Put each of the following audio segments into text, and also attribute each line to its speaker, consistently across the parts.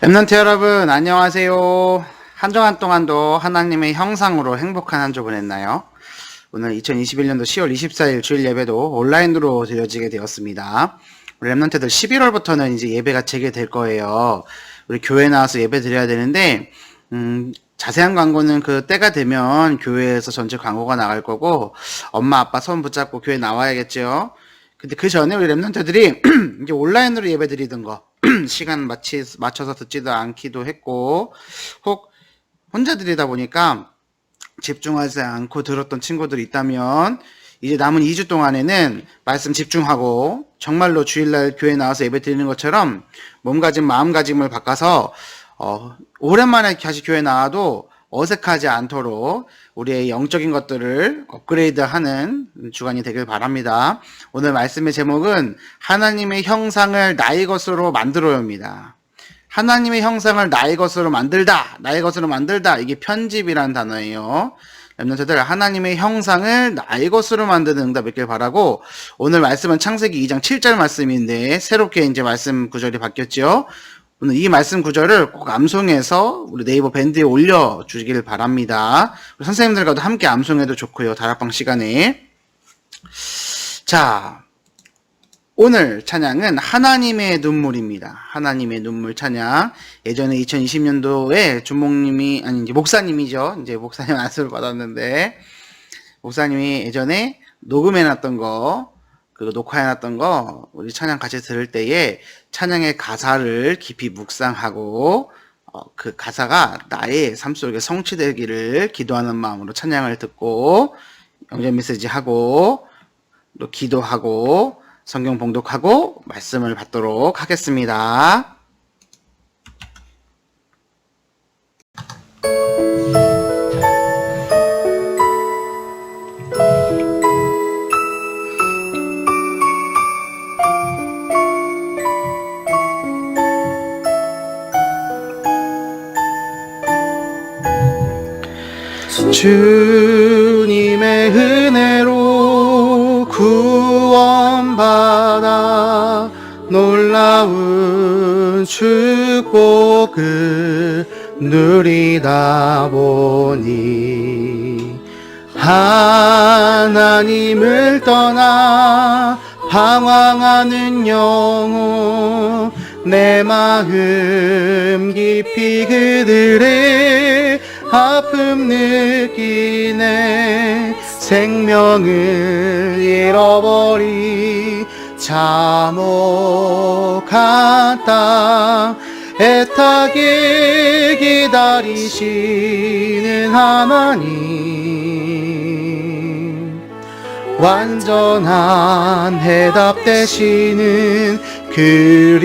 Speaker 1: 랩런트 여러분, 안녕하세요. 한 주간 동안도 하나님의 형상으로 행복한 한 주 보냈나요? 오늘 2021년도 10월 24일 주일 예배도 온라인으로 드려지게 되었습니다. 우리 랩런트들 11월부터는 이제 예배가 재개될 거예요. 우리 교회 나와서 예배 드려야 되는데, 자세한 광고는 그 때가 되면 교회에서 전체 광고가 나갈 거고, 엄마, 아빠 손 붙잡고 교회 나와야겠죠? 근데 그 전에 우리 랩런트들이 이제 온라인으로 예배 드리던 거, 시간 맞춰서 듣지도 않기도 했고, 혹 혼자 드리다 보니까 집중하지 않고 들었던 친구들이 있다면, 이제 남은 2주 동안에는 말씀 집중하고, 정말로 주일날 교회 나와서 예배 드리는 것처럼 몸가짐, 마음가짐을 바꿔서, 오랜만에 다시 교회 나와도 어색하지 않도록 우리의 영적인 것들을 업그레이드하는 주간이 되길 바랍니다. 오늘 말씀의 제목은 하나님의 형상을 나의 것으로 만들어요입니다. 하나님의 형상을 나의 것으로 만들다, 나의 것으로 만들다, 이게 편집이라는 단어예요. 랩런트들, 하나님의 형상을 나의 것으로 만드는 응답 있길 바라고, 오늘 말씀은 창세기 2장 7절 말씀인데 새롭게 이제 말씀 구절이 바뀌었죠. 오늘 이 말씀 구절을 꼭 암송해서 우리 네이버 밴드에 올려주시길 바랍니다. 우리 선생님들과도 함께 암송해도 좋고요. 다락방 시간에. 자, 오늘 찬양은 하나님의 눈물입니다. 하나님의 눈물 찬양. 예전에 2020년도에 주목님이, 아니 이제 목사님이죠. 이제 목사님 안수를 받았는데, 목사님이 예전에 녹음해놨던 거, 그 녹화해놨던 거 우리 찬양 같이 들을 때에 찬양의 가사를 깊이 묵상하고 그 가사가 나의 삶 속에 성취되기를 기도하는 마음으로 찬양을 듣고 영접 메시지 하고 또 기도하고 성경 봉독하고 말씀을 받도록 하겠습니다. 주님의 은혜로 구원받아 놀라운 축복을 누리다 보니 하나님을 떠나 방황하는 영혼 내 마음 깊이 그들의 아픔 느끼네 생명을 잃어버리 참혹한 땅 애타게 기다리시는 하나님 완전한 해답 되시는 그리스도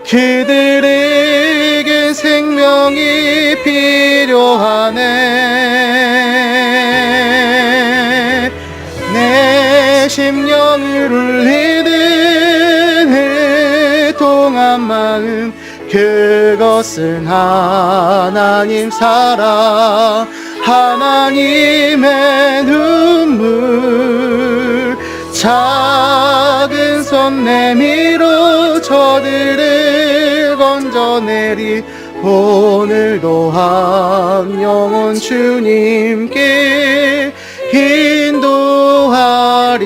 Speaker 1: 그들에게 생명이 필요하네 내 심령을 울리는 애통한 마음 그것은 하나님 사랑 하나님의 눈물 작은 손 내밀어 저들을 건져내리 오늘도 한 영혼 주님께 인도하리.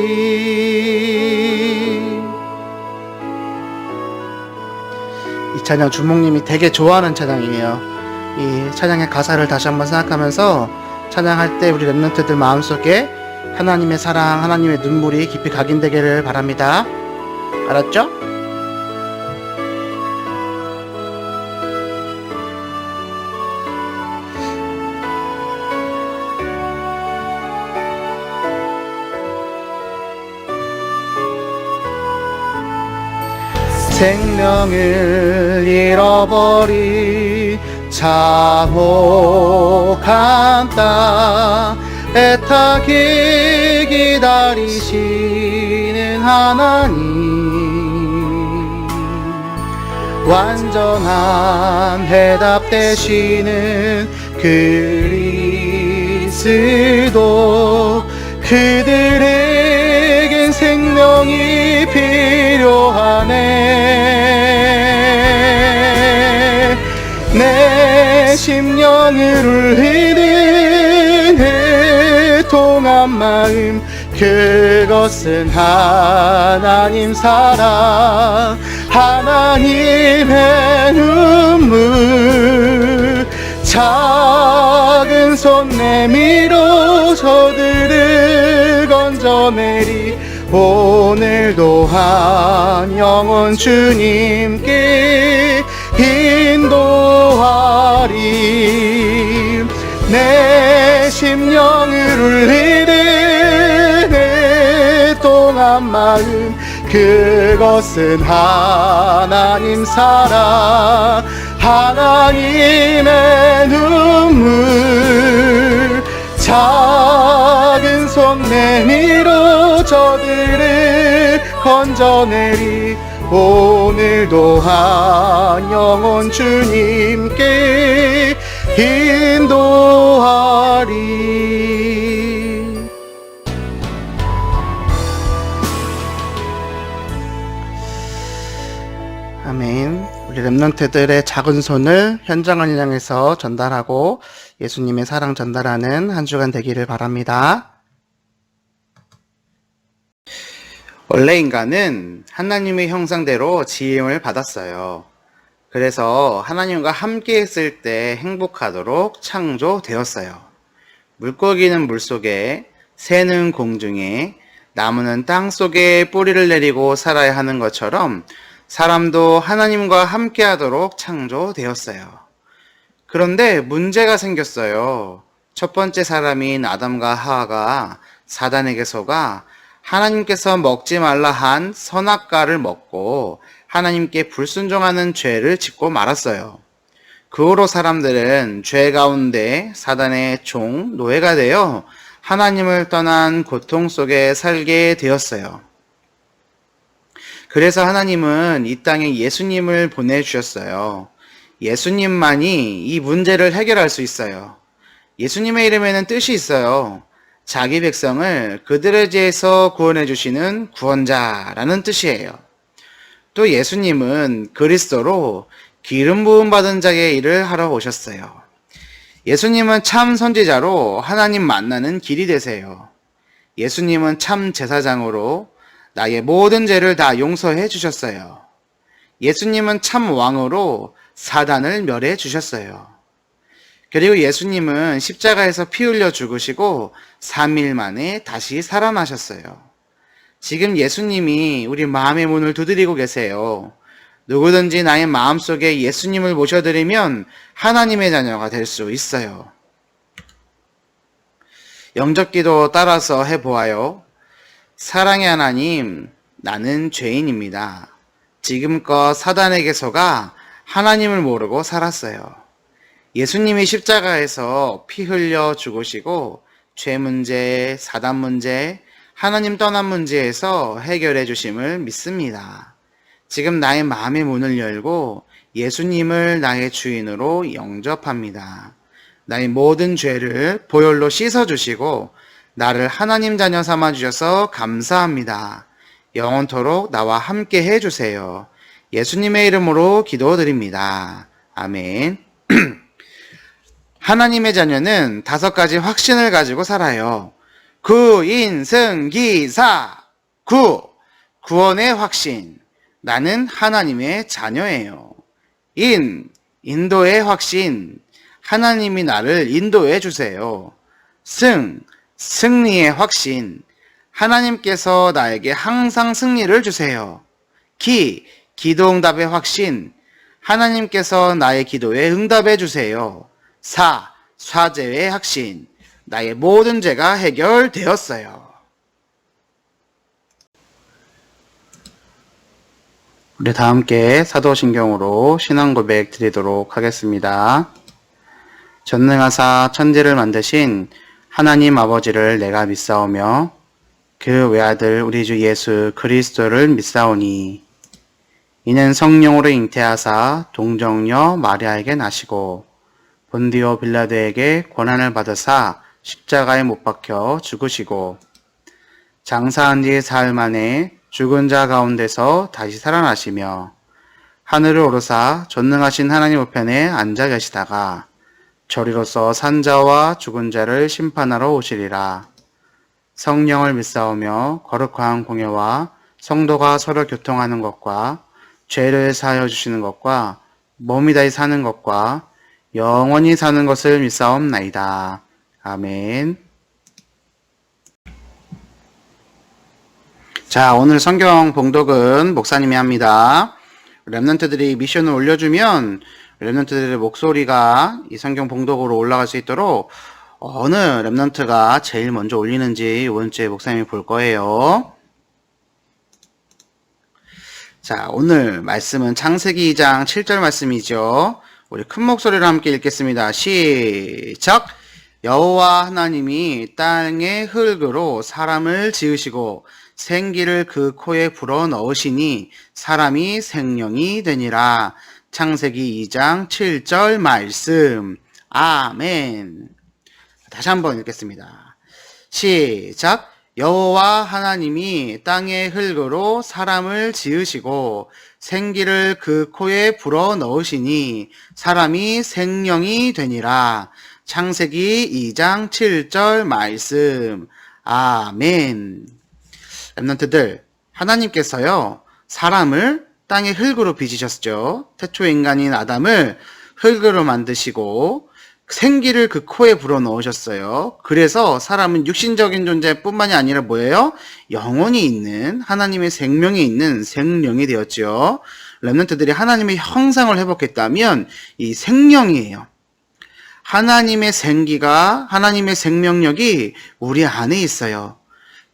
Speaker 1: 이 찬양 주목님이 되게 좋아하는 찬양이에요. 이 찬양의 가사를 다시 한번 생각하면서 찬양할 때 우리 랩런트들 마음속에 하나님의 사랑, 하나님의 눈물이 깊이 각인되기를 바랍니다. 알았죠? 생명을 잃어버린 참혹한 땅 애타게 기다리시는 하나님 완전한 해답 되시는 그리스도 그들에겐 생명이 필요하네 심령을 울리는 애통한 마음, 그것은 하나님 사랑, 하나님의 눈물. 작은 손 내밀어 저들을 건져내리. 오늘도 한 영혼 주님께 인도하리. 내 심령을 울리는 애통한 마음, 그것은 하나님 사랑, 하나님의 눈물. 작은 손 내밀어 저들을 건져내리. 오늘도 한 영혼 주님께 인도하리. 아멘. 우리 렘넌트들의 작은 손을 현장을 향해서 전달하고 예수님의 사랑 전달하는 한 주간 되기를 바랍니다. 원래 인간은 하나님의 형상대로 지음을 받았어요. 그래서 하나님과 함께 있을 때 행복하도록 창조되었어요. 물고기는 물속에, 새는 공중에, 나무는 땅 속에 뿌리를 내리고 살아야 하는 것처럼 사람도 하나님과 함께 하도록 창조되었어요. 그런데 문제가 생겼어요. 첫 번째 사람인 아담과 하와가 사단에게 속아 하나님께서 먹지 말라 한 선악과를 먹고 하나님께 불순종하는 죄를 짓고 말았어요. 그 후로 사람들은 죄 가운데 사단의 종, 노예가 되어 하나님을 떠난 고통 속에 살게 되었어요. 그래서 하나님은 이 땅에 예수님을 보내주셨어요. 예수님만이 이 문제를 해결할 수 있어요. 예수님의 이름에는 뜻이 있어요. 자기 백성을 그들의 죄에서 구원해 주시는 구원자라는 뜻이에요. 또 예수님은 그리스도로 기름 부음 받은 자의 일을 하러 오셨어요. 예수님은 참 선지자로 하나님 만나는 길이 되세요. 예수님은 참 제사장으로 나의 모든 죄를 다 용서해 주셨어요. 예수님은 참 왕으로 사단을 멸해 주셨어요. 그리고 예수님은 십자가에서 피 흘려 죽으시고 3일 만에 다시 살아나셨어요. 지금 예수님이 우리 마음의 문을 두드리고 계세요. 누구든지 나의 마음속에 예수님을 모셔드리면 하나님의 자녀가 될 수 있어요. 영접기도 따라서 해보아요. 사랑의 하나님, 나는 죄인입니다. 지금껏 사단에게 속아 하나님을 모르고 살았어요. 예수님이 십자가에서 피 흘려 죽으시고 죄 문제, 사단 문제, 하나님 떠난 문제에서 해결해 주심을 믿습니다. 지금 나의 마음의 문을 열고 예수님을 나의 주인으로 영접합니다. 나의 모든 죄를 보혈로 씻어주시고 나를 하나님 자녀 삼아주셔서 감사합니다. 영원토록 나와 함께 해주세요. 예수님의 이름으로 기도드립니다. 아멘. 하나님의 자녀는 5가지 확신을 가지고 살아요. 구인승기사. 구원의 확신. 나는 하나님의 자녀예요. 인도의 확신. 하나님이 나를 인도해 주세요. 승리의 확신. 하나님께서 나에게 항상 승리를 주세요. 기도응답의 확신. 하나님께서 나의 기도에 응답해 주세요. 사죄의 확신. 나의 모든 죄가 해결되었어요. 우리 다 함께 사도신경으로 신앙 고백 드리도록 하겠습니다. 전능하사 천지를 만드신 하나님 아버지를 내가 믿사오며 그 외아들 우리 주 예수 그리스도를 믿사오니 이는 성령으로 잉태하사 동정녀 마리아에게 나시고 본디오 빌라도에게 고난을 받으사 십자가에 못 박혀 죽으시고 장사한 지 사흘 만에 죽은 자 가운데서 다시 살아나시며 하늘을 오르사 전능하신 하나님 우편에 앉아 계시다가 저리로서 산자와 죽은 자를 심판하러 오시리라. 성령을 믿사오며 거룩한 공예와 성도가 서로 교통하는 것과 죄를 사하여 주시는 것과 몸이 다히 사는 것과 영원히 사는 것을 믿사옵나이다. 아멘. 자, 오늘 성경 봉독은 목사님이 합니다. 랩런트들이 미션을 올려주면 랩런트들의 목소리가 이 성경 봉독으로 올라갈 수 있도록 어느 랩런트가 제일 먼저 올리는지 이번 주에 목사님이 볼 거예요. 자, 오늘 말씀은 창세기 2장 7절 말씀이죠. 우리 큰 목소리로 함께 읽겠습니다. 시작! 여호와 하나님이 땅의 흙으로 사람을 지으시고 생기를 그 코에 불어넣으시니 사람이 생명이 되니라. 창세기 2장 7절 말씀. 아멘. 다시 한번 읽겠습니다. 시작. 여호와 하나님이 땅의 흙으로 사람을 지으시고 생기를 그 코에 불어넣으시니 사람이 생명이 되니라. 창세기 2장 7절 말씀. 아멘. 랩런트들, 하나님께서요, 사람을 땅의 흙으로 빚으셨죠. 태초 인간인 아담을 흙으로 만드시고 생기를 그 코에 불어넣으셨어요. 그래서 사람은 육신적인 존재뿐만이 아니라 뭐예요? 영혼이 있는, 하나님의 생명이 있는 생명이 되었죠. 랩런트들이 하나님의 형상을 회복했다면 이 생명이에요. 하나님의 생기가, 하나님의 생명력이 우리 안에 있어요.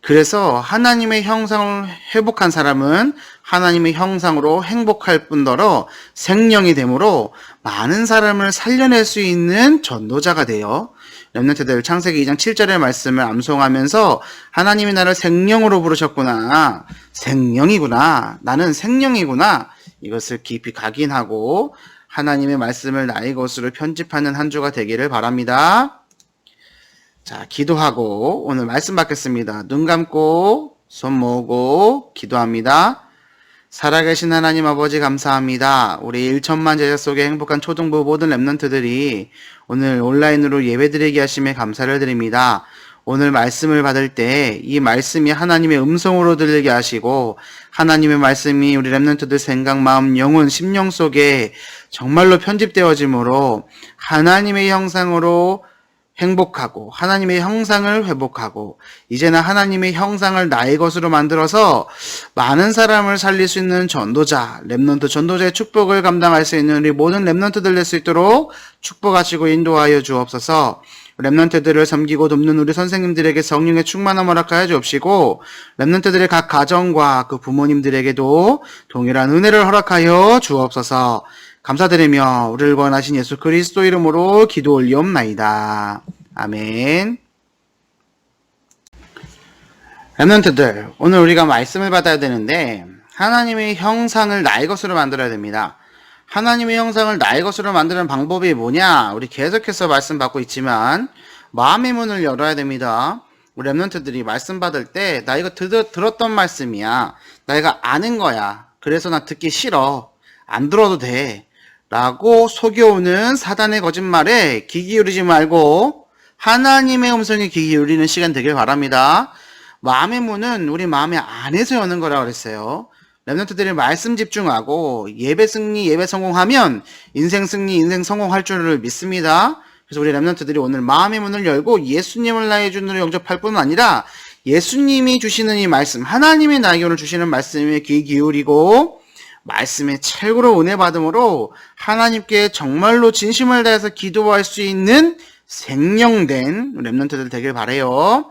Speaker 1: 그래서 하나님의 형상을 회복한 사람은 하나님의 형상으로 행복할 뿐더러 생명이 되므로 많은 사람을 살려낼 수 있는 전도자가 돼요. 렘넌트들 창세기 2장 7절의 말씀을 암송하면서 하나님이 나를 생명으로 부르셨구나. 생명이구나. 나는 생명이구나. 이것을 깊이 각인하고 하나님의 말씀을 나의 것으로 편집하는 한 주가 되기를 바랍니다. 자, 기도하고 오늘 말씀 받겠습니다. 눈 감고 손 모으고 기도합니다. 살아계신 하나님 아버지 감사합니다. 우리 1천만 제자 속에 행복한 초등부 모든 랩런트들이 오늘 온라인으로 예배드리게 하심에 감사를 드립니다. 오늘 말씀을 받을 때 이 말씀이 하나님의 음성으로 들리게 하시고 하나님의 말씀이 우리 랩런트들 생각, 마음, 영혼, 심령 속에 정말로 편집되어지므로 하나님의 형상으로 행복하고 하나님의 형상을 회복하고 이제는 하나님의 형상을 나의 것으로 만들어서 많은 사람을 살릴 수 있는 전도자, 랩런트 전도자의 축복을 감당할 수 있는 우리 모든 랩런트들 될 수 있도록 축복하시고 인도하여 주옵소서. 랩런트들을 섬기고 돕는 우리 선생님들에게 성령의 충만함을 허락하여 주옵시고 랩런트들의 각 가정과 그 부모님들에게도 동일한 은혜를 허락하여 주옵소서. 감사드리며 우리를 구원하신 예수 그리스도 이름으로 기도 올리옵나이다. 아멘. 랩런트들, 오늘 우리가 말씀을 받아야 되는데 하나님의 형상을 나의 것으로 만들어야 됩니다. 하나님의 형상을 나의 것으로 만드는 방법이 뭐냐? 우리 계속해서 말씀 받고 있지만 마음의 문을 열어야 됩니다. 우리 랩런트들이 말씀 받을 때 나 이거 들었던 말씀이야. 나 이거 아는 거야. 그래서 나 듣기 싫어. 안 들어도 돼. 라고 속여오는 사단의 거짓말에 귀 기울이지 말고 하나님의 음성에 귀 기울이는 시간 되길 바랍니다. 마음의 문은 우리 마음의 안에서 여는 거라고 그랬어요. 랩런트들이 말씀 집중하고 예배 승리, 예배 성공하면 인생 승리, 인생 성공할 줄을 믿습니다. 그래서 우리 랩런트들이 오늘 마음의 문을 열고 예수님을 나의 주님으로 영접할 뿐 아니라 예수님이 주시는 이 말씀, 하나님이 나에게 오늘 주시는 말씀에 귀 기울이고 말씀에 최고로 은혜 받음으로 하나님께 정말로 진심을 다해서 기도할 수 있는 생명된 랩런트들 되길 바라요.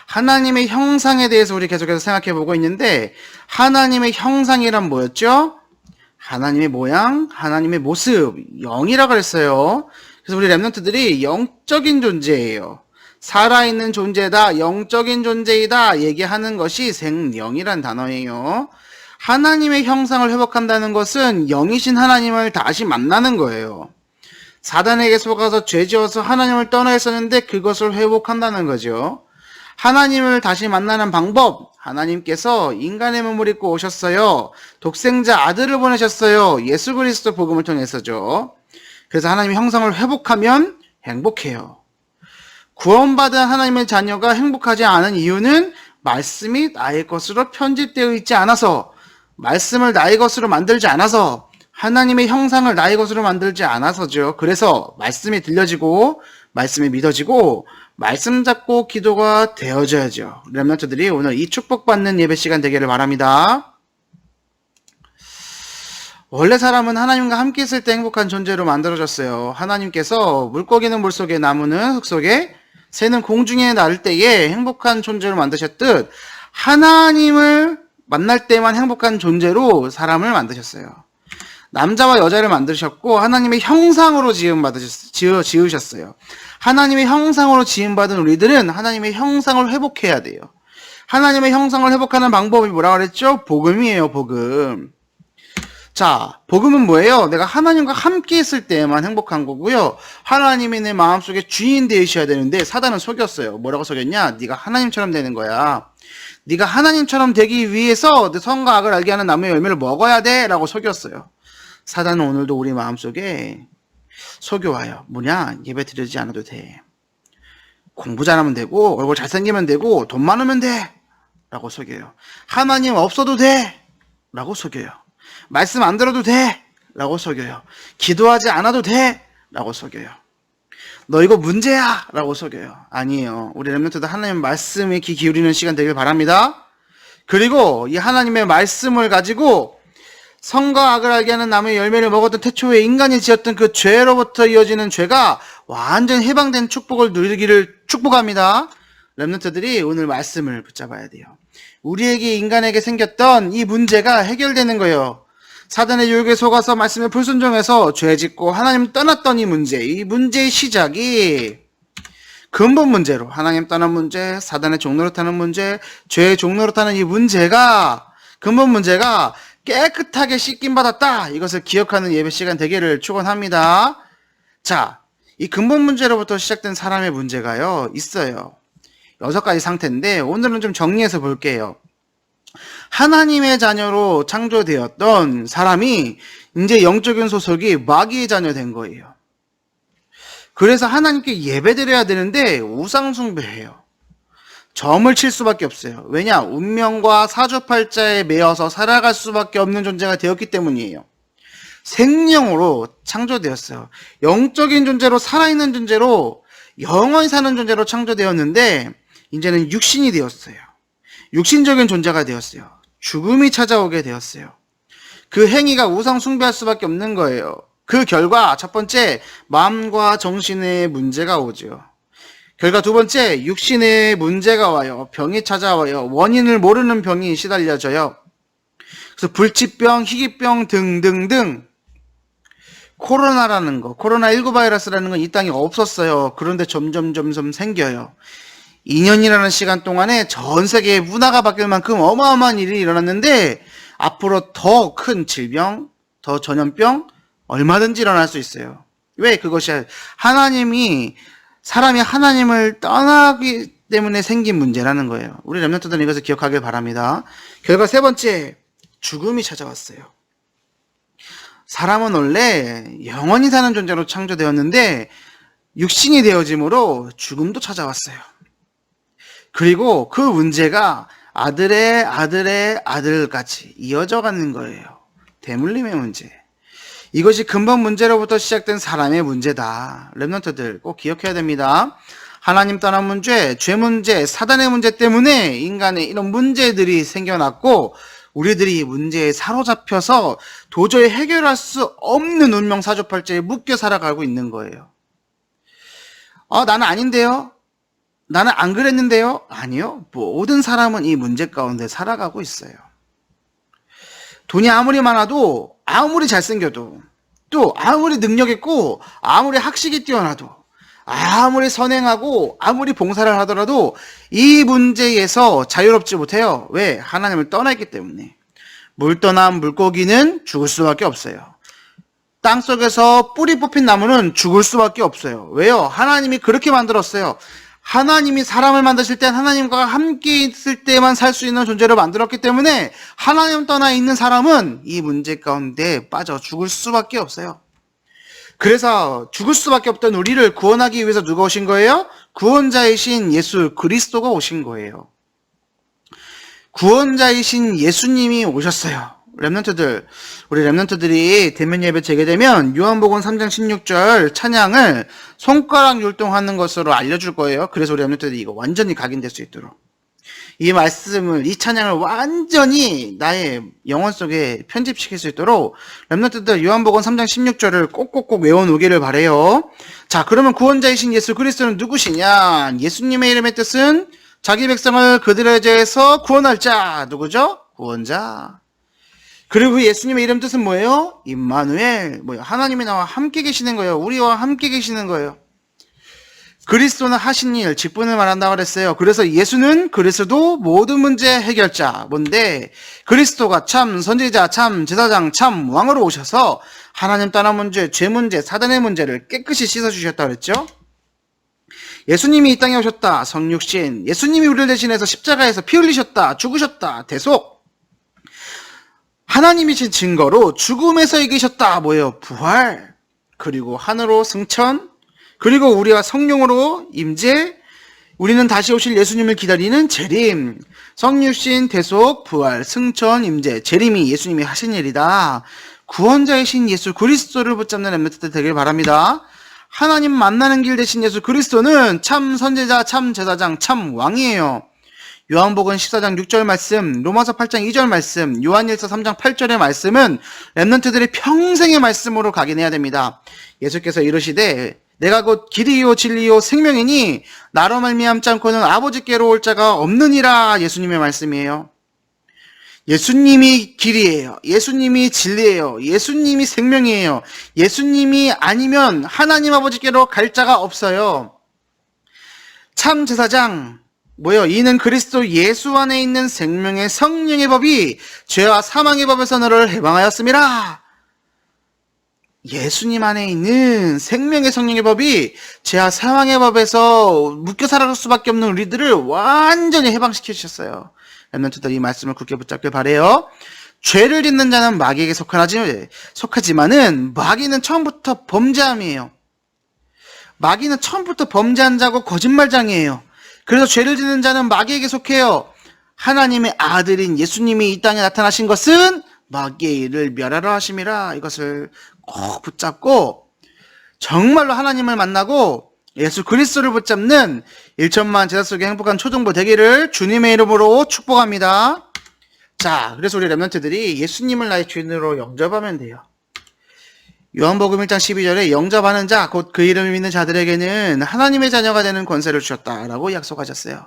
Speaker 1: 하나님의 형상에 대해서 우리 계속해서 생각해 보고 있는데 하나님의 형상이란 뭐였죠? 하나님의 모양, 하나님의 모습, 영이라고 그랬어요. 그래서 우리 랩런트들이 영적인 존재예요. 살아있는 존재다, 영적인 존재이다 얘기하는 것이 생영이란 단어예요. 하나님의 형상을 회복한다는 것은 영이신 하나님을 다시 만나는 거예요. 사단에게 속아서 죄지어서 하나님을 떠나 있었는데 그것을 회복한다는 거죠. 하나님을 다시 만나는 방법, 하나님께서 인간의 몸을 입고 오셨어요. 독생자 아들을 보내셨어요. 예수 그리스도 복음을 통해서죠. 그래서 하나님의 형상을 회복하면 행복해요. 구원받은 하나님의 자녀가 행복하지 않은 이유는 말씀이 나의 것으로 편집되어 있지 않아서, 말씀을 나의 것으로 만들지 않아서, 하나님의 형상을 나의 것으로 만들지 않아서죠. 그래서 말씀이 들려지고 말씀이 믿어지고 말씀 잡고 기도가 되어져야죠. 렘넌트들이 오늘 이 축복받는 예배 시간 되기를 바랍니다. 원래 사람은 하나님과 함께 있을 때 행복한 존재로 만들어졌어요. 하나님께서 물고기는 물속에, 나무는 흙속에, 새는 공중에 날 때에 행복한 존재로 만드셨듯 하나님을 만날 때만 행복한 존재로 사람을 만드셨어요. 남자와 여자를 만드셨고 하나님의 형상으로 지으셨어요. 하나님의 형상으로 지음받은 우리들은 하나님의 형상을 회복해야 돼요. 하나님의 형상을 회복하는 방법이 뭐라고 그랬죠? 복음이에요, 복음. 자, 복음은 뭐예요? 내가 하나님과 함께 있을 때만 행복한 거고요. 하나님이 내 마음속에 주인 되셔야 되는데 사단은 속였어요. 뭐라고 속였냐? 네가 하나님처럼 되는 거야. 네가 하나님처럼 되기 위해서 선과 악을 알게 하는 나무의 열매를 먹어야 돼 라고 속였어요. 사단은 오늘도 우리 마음속에 속여와요. 뭐냐? 예배 드리지 않아도 돼. 공부 잘하면 되고 얼굴 잘생기면 되고 돈 많으면 돼 라고 속여요. 하나님 없어도 돼 라고 속여요. 말씀 안 들어도 돼 라고 속여요. 기도하지 않아도 돼 라고 속여요. 너 이거 문제야 라고 속여요. 아니에요. 우리 렘넌트도 하나님 말씀에 귀 기울이는 시간 되길 바랍니다. 그리고 이 하나님의 말씀을 가지고 선과 악을 알게 하는 나무의 열매를 먹었던 태초에 인간이 지었던 그 죄로부터 이어지는 죄가 완전 해방된 축복을 누리기를 축복합니다. 렘넌트들이 오늘 말씀을 붙잡아야 돼요. 우리에게, 인간에게 생겼던 이 문제가 해결되는 거예요. 사단의 유혹에 속아서 말씀에 불순종해서 죄 짓고 하나님 떠났던 이 문제의 시작이 근본 문제로, 하나님 떠난 문제, 사단의 종노릇하는 문제, 죄의 종노릇하는 이 문제가, 근본 문제가 깨끗하게 씻김 받았다. 이것을 기억하는 예배 시간 되기를 축원합니다. 자, 이 근본 문제로부터 시작된 사람의 문제가요, 있어요. 6가지 상태인데 오늘은 좀 정리해서 볼게요. 하나님의 자녀로 창조되었던 사람이 이제 영적인 소속이 마귀의 자녀 된 거예요. 그래서 하나님께 예배드려야 되는데 우상숭배해요. 점을 칠 수밖에 없어요. 왜냐? 운명과 사주팔자에 매여서 살아갈 수밖에 없는 존재가 되었기 때문이에요. 생명으로 창조되었어요. 영적인 존재로, 살아있는 존재로, 영원히 사는 존재로 창조되었는데 이제는 육신이 되었어요. 육신적인 존재가 되었어요. 죽음이 찾아오게 되었어요. 그 행위가 우상 숭배할 수밖에 없는 거예요. 그 결과 첫 번째, 마음과 정신의 문제가 오죠. 결과 두 번째, 육신의 문제가 와요. 병이 찾아와요. 원인을 모르는 병이 시달려져요. 그래서 불치병, 희귀병 등등등. 코로나라는 거, 코로나19 바이러스라는 건 이 땅에 없었어요. 그런데 점점 생겨요. 2년이라는 시간 동안에 전 세계의 문화가 바뀔 만큼 어마어마한 일이 일어났는데 앞으로 더 큰 질병, 더 전염병 얼마든지 일어날 수 있어요. 왜? 그것이 사람이 하나님을 떠나기 때문에 생긴 문제라는 거예요. 우리 렘넌트들은 이것을 기억하길 바랍니다. 결과 세 번째, 죽음이 찾아왔어요. 사람은 원래 영원히 사는 존재로 창조되었는데 육신이 되어짐으로 죽음도 찾아왔어요. 그리고 그 문제가 아들의 아들까지 이어져 가는 거예요. 대물림의 문제. 이것이 근본 문제로부터 시작된 사람의 문제다. 렘넌트들 꼭 기억해야 됩니다. 하나님 떠난 문제, 죄 문제, 사단의 문제 때문에 인간의 이런 문제들이 생겨났고 우리들이 이 문제에 사로잡혀서 도저히 해결할 수 없는 운명 사주팔자에 묶여 살아가고 있는 거예요. 나는 아닌데요? 나는 안 그랬는데요? 아니요. 모든 사람은 이 문제 가운데 살아가고 있어요. 돈이 아무리 많아도, 아무리 잘생겨도, 또 아무리 능력 있고, 아무리 학식이 뛰어나도, 아무리 선행하고, 아무리 봉사를 하더라도 이 문제에서 자유롭지 못해요. 왜? 하나님을 떠나있기 때문에. 물 떠난 물고기는 죽을 수밖에 없어요. 땅속에서 뿌리 뽑힌 나무는 죽을 수밖에 없어요. 왜요? 하나님이 그렇게 만들었어요. 하나님이 사람을 만드실 땐 하나님과 함께 있을 때만 살 수 있는 존재로 만들었기 때문에 하나님 떠나 있는 사람은 이 문제 가운데 빠져 죽을 수밖에 없어요. 그래서 죽을 수밖에 없던 우리를 구원하기 위해서 누가 오신 거예요? 구원자이신 예수 그리스도가 오신 거예요. 구원자이신 예수님이 오셨어요. 렘넌트들, 우리 렘넌트들이 대면 예배 제게 되면 요한복음 3장 16절 찬양을 손가락 율동하는 것으로 알려줄 거예요. 그래서 우리 렘넌트들이 이거 완전히 각인될 수 있도록 이 말씀을, 이 찬양을 완전히 나의 영혼 속에 편집시킬 수 있도록 렘넌트들 요한복음 3장 16절을 꼭꼭꼭 외워놓기를 바래요. 자, 그러면 구원자이신 예수 그리스도는 누구시냐? 예수님의 이름의 뜻은 자기 백성을 그들의 죄에서 구원할 자. 누구죠? 구원자. 그리고 예수님의 이름 뜻은 뭐예요? 임마누엘. 뭐예요? 하나님이 나와 함께 계시는 거예요. 우리와 함께 계시는 거예요. 그리스도는 하신 일, 직분을 말한다고 그랬어요. 그래서 예수는 그리스도 모든 문제 해결자. 뭔데? 그리스도가 참 선지자, 참 제사장, 참 왕으로 오셔서 하나님 떠난 문제, 죄 문제, 사단의 문제를 깨끗이 씻어주셨다 그랬죠? 예수님이 이 땅에 오셨다. 성육신. 예수님이 우리를 대신해서 십자가에서 피 흘리셨다. 죽으셨다. 대속. 하나님이신 증거로 죽음에서 이기셨다. 뭐예요? 부활. 그리고 하늘로 승천. 그리고 우리와 성령으로 임재. 우리는 다시 오실 예수님을 기다리는 재림. 성육신, 대속, 부활, 승천, 임재. 재림이 예수님이 하신 일이다. 구원자이신 예수 그리스도를 붙잡는 렘넌트들 되길 바랍니다. 하나님 만나는 길 대신 예수 그리스도는 참 선지자, 참 제사장, 참 왕이에요. 요한복음 14장 6절 말씀, 로마서 8장 2절 말씀, 요한일서 3장 8절의 말씀은 렘넌트들의 평생의 말씀으로 각인해야 됩니다. 예수께서 이르시되 내가 곧 길이요 진리요 생명이니 나로 말미암지 않고는 아버지께로 올 자가 없느니라. 예수님의 말씀이에요. 예수님이 길이에요. 예수님이 진리예요. 예수님이 생명이에요. 예수님이 아니면 하나님 아버지께로 갈 자가 없어요. 참 제사장 뭐요? 이는 그리스도 예수 안에 있는 생명의 성령의 법이 죄와 사망의 법에서 너를 해방하였음이라. 예수님 안에 있는 생명의 성령의 법이 죄와 사망의 법에서 묶여 살아갈 수밖에 없는 우리들을 완전히 해방시켜 주셨어요. 렘넌트들 이 말씀을 굳게 붙잡길 바래요. 죄를 짓는 자는 마귀에게 속하지만은 마귀는 처음부터 범죄함이에요. 마귀는 처음부터 범죄한 자고 거짓말장이에요. 그래서 죄를 짓는 자는 마귀에게 속해요. 하나님의 아들인 예수님이 이 땅에 나타나신 것은 마귀의 일을 멸하러 하심이라. 이것을 꼭 붙잡고 정말로 하나님을 만나고 예수 그리스도를 붙잡는 1천만 제자 속의 행복한 초등부 되기를 주님의 이름으로 축복합니다. 자, 그래서 우리 렘넌트들이 예수님을 나의 주인으로 영접하면 돼요. 요한복음 1장 12절에 영접하는 자, 곧 그 이름을 믿는 자들에게는 하나님의 자녀가 되는 권세를 주셨다라고 약속하셨어요.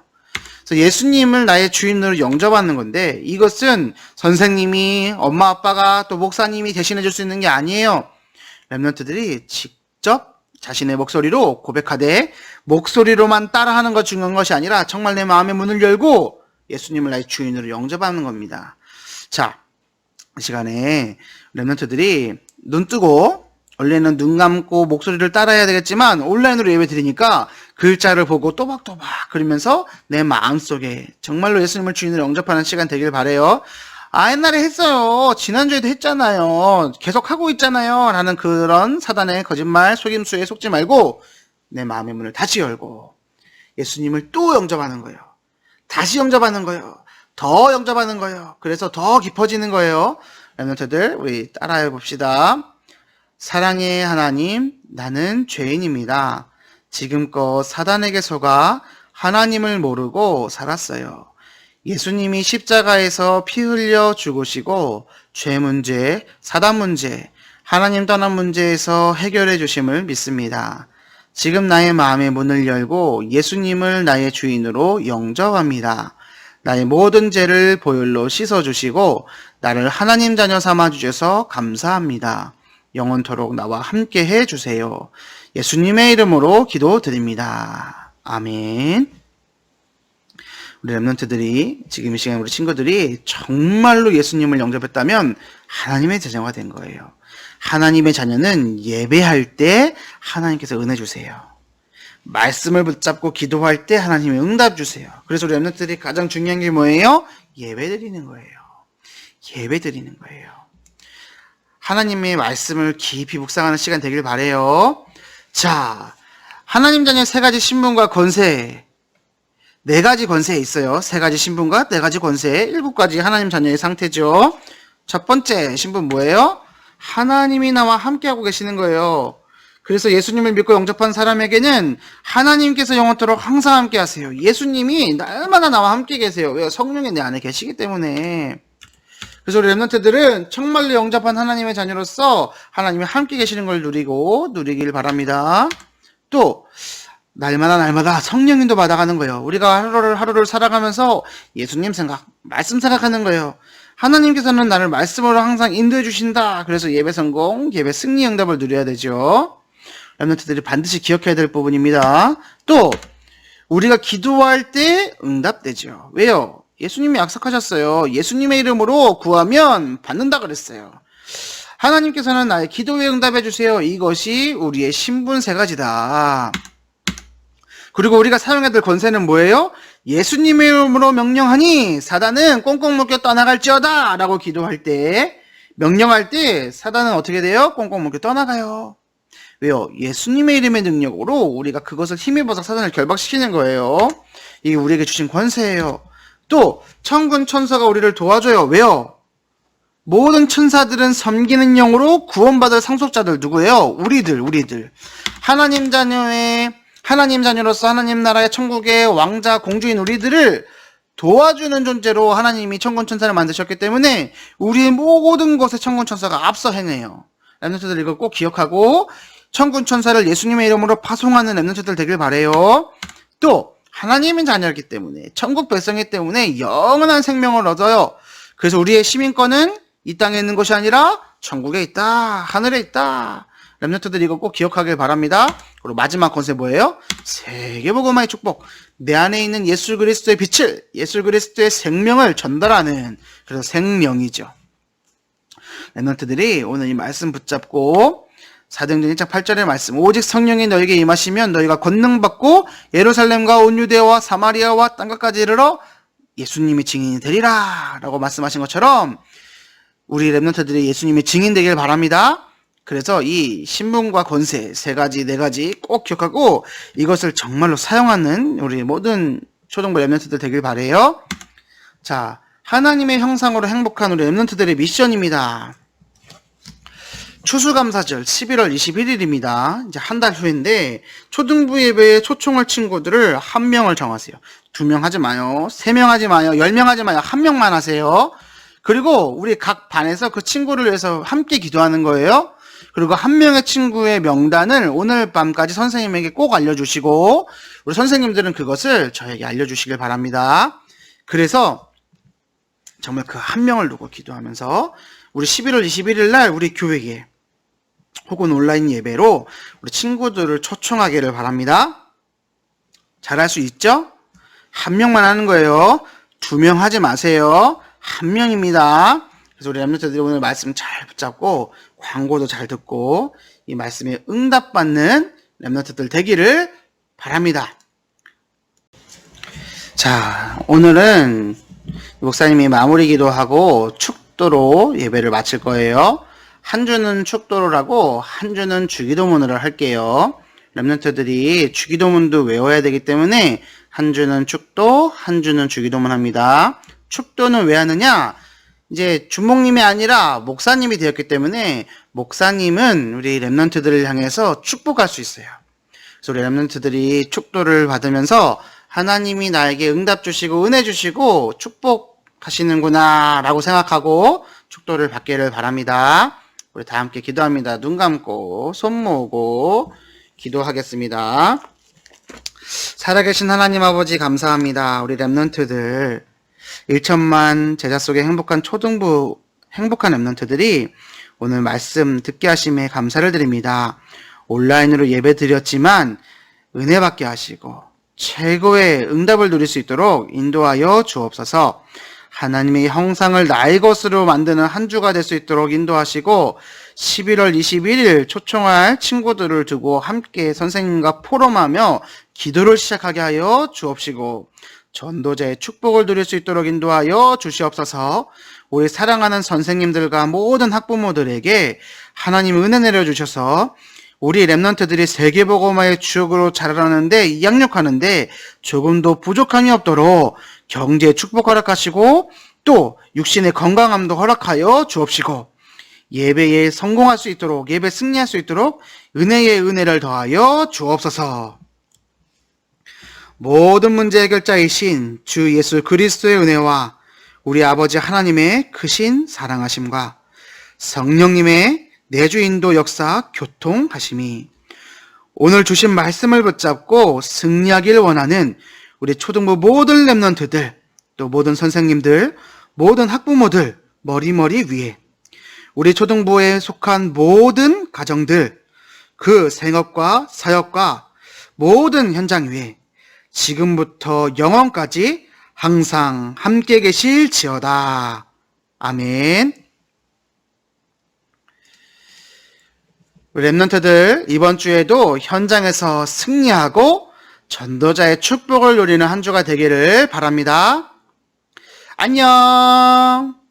Speaker 1: 그래서 예수님을 나의 주인으로 영접하는 건데 이것은 선생님이, 엄마 아빠가 또 목사님이 대신해 줄 수 있는 게 아니에요. 렘넌트들이 직접 자신의 목소리로 고백하되 목소리로만 따라하는 것 중요한 것이 아니라 정말 내 마음의 문을 열고 예수님을 나의 주인으로 영접하는 겁니다. 자, 이 시간에 렘넌트들이 눈 뜨고 원래는 눈 감고 목소리를 따라해야 되겠지만 온라인으로 예배 드리니까 글자를 보고 또박또박 그러면서 내 마음속에 정말로 예수님을 주인으로 영접하는 시간 되길 바래요. 아, 옛날에 했어요. 지난주에도 했잖아요. 계속 하고 있잖아요. 라는 그런 사단의 거짓말, 속임수에 속지 말고 내 마음의 문을 다시 열고 예수님을 또 영접하는 거예요. 다시 영접하는 거예요. 더 영접하는 거예요. 그래서 더 깊어지는 거예요. 렘넌트들 우리 따라해 봅시다. 사랑의 하나님, 나는 죄인입니다. 지금껏 사단에게 속아 하나님을 모르고 살았어요. 예수님이 십자가에서 피 흘려 죽으시고 죄 문제, 사단 문제, 하나님 떠난 문제에서 해결해 주심을 믿습니다. 지금 나의 마음의 문을 열고 예수님을 나의 주인으로 영접합니다. 나의 모든 죄를 보혈로 씻어주시고 나를 하나님 자녀 삼아 주셔서 감사합니다. 영원토록 나와 함께 해주세요. 예수님의 이름으로 기도드립니다. 아멘. 우리 렘넌트들이 지금 이 시간 우리 친구들이 정말로 예수님을 영접했다면 하나님의 자녀가 된 거예요. 하나님의 자녀는 예배할 때 하나님께서 은혜 주세요. 말씀을 붙잡고 기도할 때 하나님의 응답 주세요. 그래서 우리 렘넌트들이 가장 중요한 게 뭐예요? 예배 드리는 거예요. 예배 드리는 거예요. 하나님의 말씀을 깊이 묵상하는 시간 되길 바래요. 자, 하나님 자녀의 세 가지 신분과 권세, 네 가지 권세에 있어요. 세 가지 신분과 네 가지 권세, 7가지 하나님 자녀의 상태죠. 첫 번째 신분 뭐예요? 하나님이 나와 함께하고 계시는 거예요. 그래서 예수님을 믿고 영접한 사람에게는 하나님께서 영원토록 항상 함께 하세요. 예수님이 날마다 나와 함께 계세요. 왜요? 성령이 내 안에 계시기 때문에. 그래서 우리 렘넌트들은 정말로 영접한 하나님의 자녀로서 하나님이 함께 계시는 걸 누리길 바랍니다. 또 날마다 성령님도 받아가는 거예요. 우리가 하루를 살아가면서 예수님 생각, 말씀 생각하는 거예요. 하나님께서는 나를 말씀으로 항상 인도해 주신다. 그래서 예배 성공, 예배 승리 응답을 누려야 되죠. 렘넌트들이 반드시 기억해야 될 부분입니다. 또 우리가 기도할 때 응답되죠. 왜요? 예수님이 약속하셨어요. 예수님의 이름으로 구하면 받는다 그랬어요. 하나님께서는 나의 기도에 응답해 주세요. 이것이 우리의 신분 세 가지다. 그리고 우리가 사용해야 될 권세는 뭐예요? 예수님의 이름으로 명령하니 사단은 꽁꽁 묶여 떠나갈지어다 라고 기도할 때, 명령할 때 사단은 어떻게 돼요? 꽁꽁 묶여 떠나가요. 왜요? 예수님의 이름의 능력으로 우리가 그것을 힘입어서 사단을 결박시키는 거예요. 이게 우리에게 주신 권세예요. 또 천군 천사가 우리를 도와줘요. 왜요? 모든 천사들은 섬기는 영으로 구원받을 상속자들 누구예요? 우리들. 하나님 자녀로서 하나님 나라의 천국의 왕자 공주인 우리들을 도와주는 존재로 하나님이 천군 천사를 만드셨기 때문에 우리의 모든 것에 천군 천사가 앞서 행해요. 렘넌트들 이걸 꼭 기억하고 천군 천사를 예수님의 이름으로 파송하는 렘넌트들 되길 바래요. 또 하나님의 자녀이기 때문에 천국 백성이기 때문에 영원한 생명을 얻어요. 그래서 우리의 시민권은 이 땅에 있는 것이 아니라 천국에 있다, 하늘에 있다. 렘넌트들 이거 꼭 기억하길 바랍니다. 그리고 마지막 권세 뭐예요? 세계복음화의 축복. 내 안에 있는 예수 그리스도의 빛을, 예수 그리스도의 생명을 전달하는, 그래서 생명이죠. 렘넌트들이 오늘 이 말씀 붙잡고 사도행전 1장 8절의 말씀, 오직 성령이 너에게 임하시면 너희가 권능받고 예루살렘과 온 유대와 사마리아와 땅끝까지 이르러 예수님이 증인이 되리라 라고 말씀하신 것처럼 우리 렘넌트들이 예수님의 증인 되길 바랍니다. 그래서 이 신분과 권세 세 가지, 네 가지 꼭 기억하고 이것을 정말로 사용하는 우리 모든 초등부 렘넌트들 되길 바래요. 자, 하나님의 형상으로 행복한 우리 렘넌트들의 미션입니다. 추수감사절 11월 21일입니다. 이제 한 달 후인데 초등부 예배에 초청할 친구들을 한 명을 정하세요. 2명 하지 마요. 3명 하지 마요. 10명 하지 마요. 한 명만 하세요. 그리고 우리 각 반에서 그 친구를 위해서 함께 기도하는 거예요. 그리고 한 명의 친구의 명단을 오늘 밤까지 선생님에게 꼭 알려주시고 우리 선생님들은 그것을 저에게 알려주시길 바랍니다. 그래서 정말 그 한 명을 두고 기도하면서 우리 11월 21일 날 우리 교회에 혹은 온라인 예배로 우리 친구들을 초청하기를 바랍니다. 잘할 수 있죠? 한 명만 하는 거예요. 2명 하지 마세요. 한 명입니다. 그래서 우리 렘넌트들이 오늘 말씀 잘 붙잡고 광고도 잘 듣고 이 말씀에 응답받는 렘넌트들 되기를 바랍니다. 자, 오늘은 목사님이 마무리 기도하고 축도로 예배를 마칠 거예요. 한 주는 축도를 하고 한 주는 주기도문을 할게요. 렘넌트들이 주기도문도 외워야 되기 때문에 한 주는 축도, 한 주는 주기도문 합니다. 축도는 왜 하느냐? 이제 주목님이 아니라 목사님이 되었기 때문에 목사님은 우리 렘넌트들을 향해서 축복할 수 있어요. 그래서 우리 렘넌트들이 축도를 받으면서 하나님이 나에게 응답 주시고 은혜 주시고 축복하시는구나 라고 생각하고 축도를 받기를 바랍니다. 우리 다 함께 기도합니다. 눈 감고 손 모으고 기도하겠습니다. 살아계신 하나님 아버지 감사합니다. 우리 렘넌트들 1천만 제자 속에 행복한 초등부 행복한 렘넌트들이 오늘 말씀 듣게 하심에 감사를 드립니다. 온라인으로 예배 드렸지만 은혜 받게 하시고 최고의 응답을 누릴 수 있도록 인도하여 주옵소서. 하나님의 형상을 나의 것으로 만드는 한 주가 될 수 있도록 인도하시고 11월 21일 초청할 친구들을 두고 함께 선생님과 포럼하며 기도를 시작하게 하여 주옵시고 전도자의 축복을 누릴 수 있도록 인도하여 주시옵소서. 우리 사랑하는 선생님들과 모든 학부모들에게 하나님 은혜 내려주셔서 우리 랩런트들이 세계복음화의 주역으로 자라나는데 양육하는데 조금도 부족함이 없도록 경제의 축복 허락하시고 또 육신의 건강함도 허락하여 주옵시고 예배에 성공할 수 있도록 예배 승리할 수 있도록 은혜의 은혜를 더하여 주옵소서. 모든 문제 해결자이신 주 예수 그리스도의 은혜와 우리 아버지 하나님의 크신 사랑하심과 성령님의 내주 인도 역사 교통하심이 오늘 주신 말씀을 붙잡고 승리하길 원하는 우리 초등부 모든 랩런트들 또 모든 선생님들 모든 학부모들 머리 위에 우리 초등부에 속한 모든 가정들 그 생업과 사역과 모든 현장 위에 지금부터 영원까지 항상 함께 계실지어다. 아멘. 랩런트들 이번 주에도 현장에서 승리하고 전도자의 축복을 누리는 한 주가 되기를 바랍니다. 안녕.